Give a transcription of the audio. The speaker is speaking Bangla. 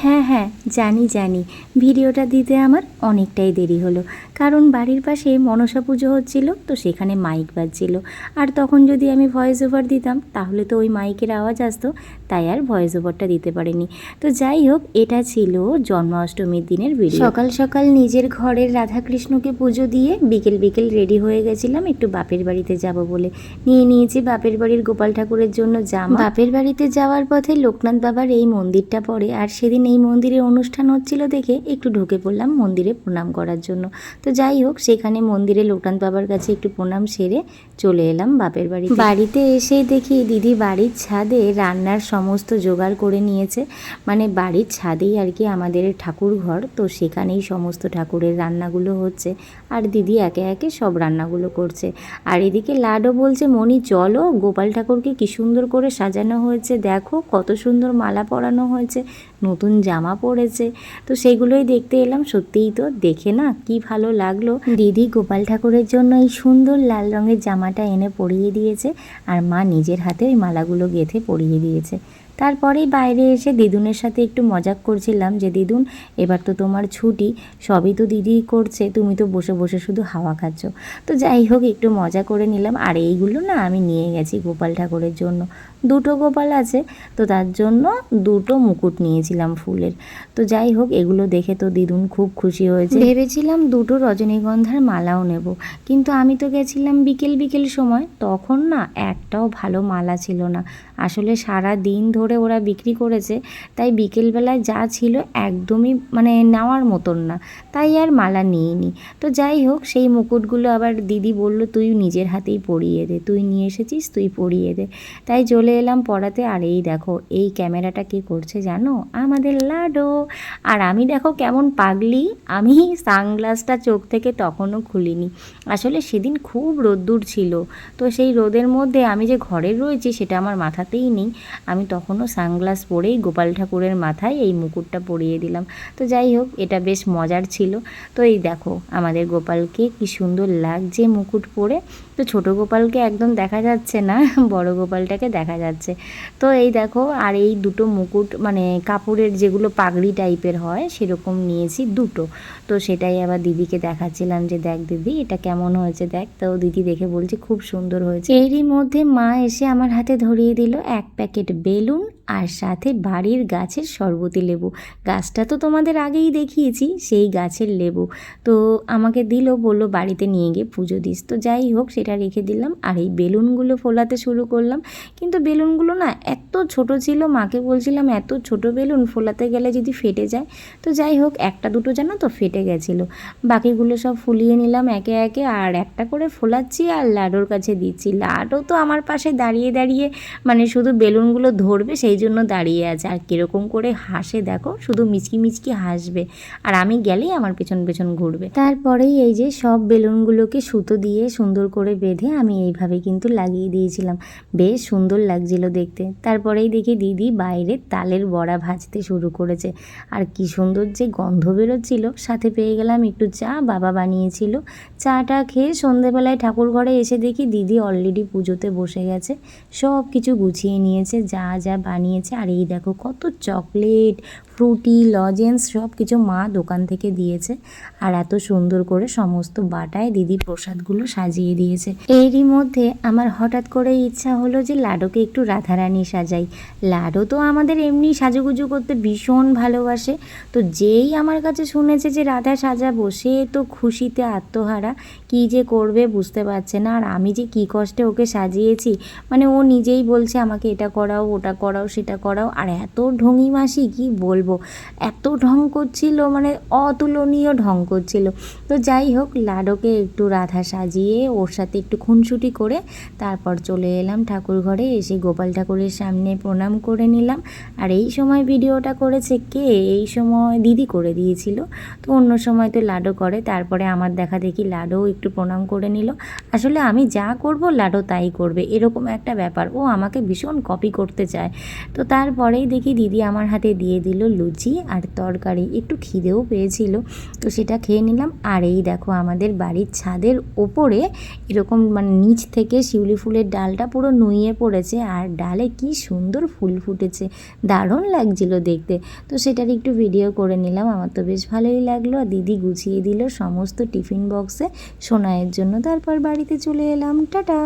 হ্যাঁ হ্যাঁ, জানি জানি, ভিডিওটা দিতে আমার অনেকটাই দেরি হলো, কারণ বাড়ির পাশে মনসা পুজো হচ্ছিল, তো সেখানে মাইক বাজছিল। আর তখন যদি আমি ভয়েস ওভার দিতাম তাহলে তো ওই মাইকের আওয়াজ আসতো, তাই আর ভয়েস ওভারটা দিতে পারিনি। তো যাই হোক, এটা ছিল জন্মাষ্টমীর দিনের ভিডিও। সকাল সকাল নিজের ঘরের রাধাকৃষ্ণকে পুজো দিয়ে বিকেল বিকেল রেডি হয়ে গেছিলাম একটু বাপের বাড়িতে যাব বলে। নিয়ে নিয়েছি বাপের বাড়ির গোপাল ঠাকুরের জন্য জামা। বাপের বাড়িতে যাওয়ার পথে লোকনাথ বাবার এই মন্দিরটা পড়ে, আর সেদিন এই মন্দিরে অনুষ্ঠান হচ্ছিল দেখে একটু ঢুকে পড়লাম মন্দিরে প্রণাম করার জন্য। তো যাই হোক, সেখানে মন্দিরে লোকনাথ বাবার কাছে একটু প্রণাম সেরে চলে এলাম বাপের বাড়িতে। বাড়িতে এসেই দেখি দিদি বাড়ির ছাদে রান্নার সমস্ত জোগাড় করে নিয়েছে। মানে বাড়ির ছাদেই আর কি আমাদের ঠাকুর ঘর, তো সেখানেই সমস্ত ঠাকুরের রান্নাগুলো হচ্ছে, আর দিদি একে একে সব রান্নাগুলো করছে। আর এদিকে লাডো বলছে, মনি চলো, গোপাল ঠাকুরকে কি সুন্দর করে সাজানো হয়েছে, দেখো কত সুন্দর মালা পরানো হয়েছে, নতুন জামা পরেছে। তো সেগুলোই দেখতে এলাম। সত্যিই তো দেখে না কি ভালো লাগলো। দিদি গোপাল ঠাকুরের জন্য এই সুন্দর লাল রঙের জামাটা এনে পরিয়ে দিয়েছে, আর মা নিজের হাতে ওই মালাগুলো গেঁথে পরিয়ে দিয়েছে। তারপরেই বাইরে এসে দিদুনের সাথে একটু মজাক করছিলাম যে দিদুন, এবার তো তোমার ছুটি, সবই তো দিদি করছে, তুমি তো বসে বসে শুধু হাওয়া খাচ্ছ। তো যাই হোক, একটু মজা করে নিলাম। আর এইগুলো না আমি নিয়ে গেছি গোপাল ঠাকুরের জন্য, দুটো গোপাল আছে, তো তার জন্য দুটো মুকুট নিয়েছিলাম ফুলের। তো যাই হোক, এগুলো দেখে তো দিদুন খুব খুশি হয়েছে। ভেবেছিলাম দুটো রজনীগন্ধার মালাও নেব, কিন্তু আমি তো গেছিলাম বিকেল বিকেল সময়, তখন না একটাও ভালো মালা ছিল না। আসলে সারা দিন ধরে ওরা বিক্রি করেছে, তাই বিকেলবেলায় যা ছিল একদমই মানে নেওয়ার মতন না, তাই আর মালা নিইনি। তো যাই হোক, সেই মুকুটগুলো আবার দিদি বলল, তুই নিজের হাতেই পরিয়ে দে, তুই নিয়ে এসেছিস তুই পরিয়ে দে। তাই চলে এলাম পড়াতে। আর এই দেখো, এই ক্যামেরাটা কে করছে জানো? আমাদের লাডো। আর আমি দেখো কেমন পাগলি, আমি সানগ্লাসটা চোখ থেকে তখনও খুলিনি। আসলে সেদিন খুব রোদ্দুর ছিল, তো সেই রোদের মধ্যে আমি যে ঘরে রয়েছি সেটা আমার মাথাতেই নেই। আমি তখনও সানগ্লাস পরেই গোপাল ঠাকুরের মাথায় এই মুকুটটা পরিয়ে দিলাম। তো যাই হোক, এটা বেশ মজার ছিল। তো এই দেখো আমাদের গোপালকে কি সুন্দর লাগছে মুকুট পরে। তো ছোট গোপালকে একদম দেখা যাচ্ছে না, বড় গোপালটাকে দেখা যাচ্ছে। তো এই দেখো, আর এই দুটো মুকুট মানে কাপড়ের যেগুলো পাগড়ি টাইপের হয় সেরকম নিয়েছি দুটো। তো সেটাই আবার দিদিকে দেখাচ্ছিলাম যে দেখ দিদি এটা কেমন হয়েছে দেখ। তো দিদি দেখে বলছে খুব সুন্দর হয়েছে। এরই মধ্যে মা এসে আমার হাতে ধরিয়ে দিল এক প্যাকেট বেলুন, আর সাথে বাড়ির গাছের শরবতি লেবু। গাছটা তো তোমাদের আগেই দেখিয়েছি, সেই গাছের লেবু। তো আমাকে দিল, বললো বাড়িতে নিয়ে গিয়ে পুজো দিস। তো যাই হোক, সেটা রেখে দিলাম। আর এই বেলুনগুলো ফোলাতে শুরু করলাম, কিন্তু বেলুনগুলো না এত ছোট ছিল, মাকে বলছিলাম এত ছোট বেলুন ফোলাতে গেলে যদি ফেটে যায়। তো যাই হোক, একটা দুটো জানো তো ফেটে গেছিলো। বাকিগুলো সব ফুলিয়ে নিলাম একে একে, আর একটা করে ফোলাচ্ছি আর লাডোর কাছে দিচ্ছি। লাডো তো আমার পাশে দাঁড়িয়ে দাঁড়িয়ে মানে শুধু বেলুনগুলো ধরবে সেই জন্য দাঁড়িয়ে আছে, আর কীরকম করে হাসে দেখো, শুধু মিচকি মিচকি হাসবে, আর আমি গেলেই আমার পেছন পেছন ঘুরবে। তারপরেই এই যে সব বেলুনগুলোকে সুতো দিয়ে সুন্দর করে বেঁধে আমি এইভাবে কিন্তু লাগিয়ে দিয়েছিলাম, বেশ সুন্দর লাগছিল দেখতে। তারপরেই দেখি দিদি বাইরে তালের বড়া ভাজতে শুরু করেছে, আর কি সুন্দর যে গন্ধ বেরোচ্ছিল। সাথে পেয়ে গেলাম একটু চা, বাবা বানিয়েছিল। চাটা খেয়ে সন্ধেবেলায় ঠাকুর ঘরে এসে দেখি দিদি অলরেডি পুজোতে বসে গেছে, সব কিছু গুছিয়ে নিয়েছে যা যা বানিয়েছে। আর এই দেখো কত চকলেট, ফ্রুটি, লজেন্স সব কিছু মা দোকান থেকে দিয়েছে, আর এত সুন্দর করে সমস্ত বাটায় দিদি প্রসাদগুলো সাজিয়ে দিয়েছে। এরই মধ্যে আমার হঠাৎ করে ইচ্ছা হলো যে লাডোকে একটু রাধারানী সাজাই। লাডো তো আমাদের এমনি সাজুগুজু করতে ভীষণ ভালোবাসে, তো যেই আমার কাছে শুনেছে যে রাধা সাজাবো, সে তো খুশিতে আত্মহারা, কী যে করবে বুঝতে পারছে না। আর আমি যে কী কষ্টে ওকে সাজিয়েছি, মানে ও নিজেই বলছে আমাকে এটা করাও ওটা করাও সেটা করাও, আর এত ঢঙি মাসি কী বলবো, এত ঢং করছিল, মানে অতুলনীয় ঢং করছিল। তো যাই হোক, লাডোকে একটু রাধা সাজিয়ে ওর সাথে একটু খুনসুটি করে তারপর চলে এলাম ঠাকুর ঘরে। এসে গোপাল ঠাকুরের সামনে প্রণাম করে নিলাম। আর এই সময় ভিডিওটা করেছে কে? এই সময় দিদি করে দিয়েছিল, তো অন্য সময় তো লাডো করে। তারপরে আমার দেখা দেখি লাডোও একটু প্রণাম করে নিল। আসলে আমি যা করব লাডো তাই করবে, এরকম একটা ব্যাপার, ও আমাকে ভীষণ কপি করতে চায়। তো তারপরেই দেখি দিদি আমার হাতে দিয়ে দিল লুচি আর তরকারি, একটু খিদেও পেয়েছিল, তো সেটা খেয়ে নিলাম। আর এই দেখো আমাদের বাড়ির ছাদের ওপরে এরকম মানে নিচ থেকে শিউলি ফুলের ডালটা পুরো নুয়ে পড়েছে, আর ডালে কি সুন্দর ফুল ফুটেছে, দারুণ লাগছিল দেখতে। তো সেটার একটু ভিডিও করে নিলাম, আমার তো বেশ ভালোই লাগলো। আর দিদি গুছিয়ে দিল সমস্ত টিফিন বক্সে সোনাইয়ের জন্য। তারপর বাড়িতে চলে এলাম, টাটা।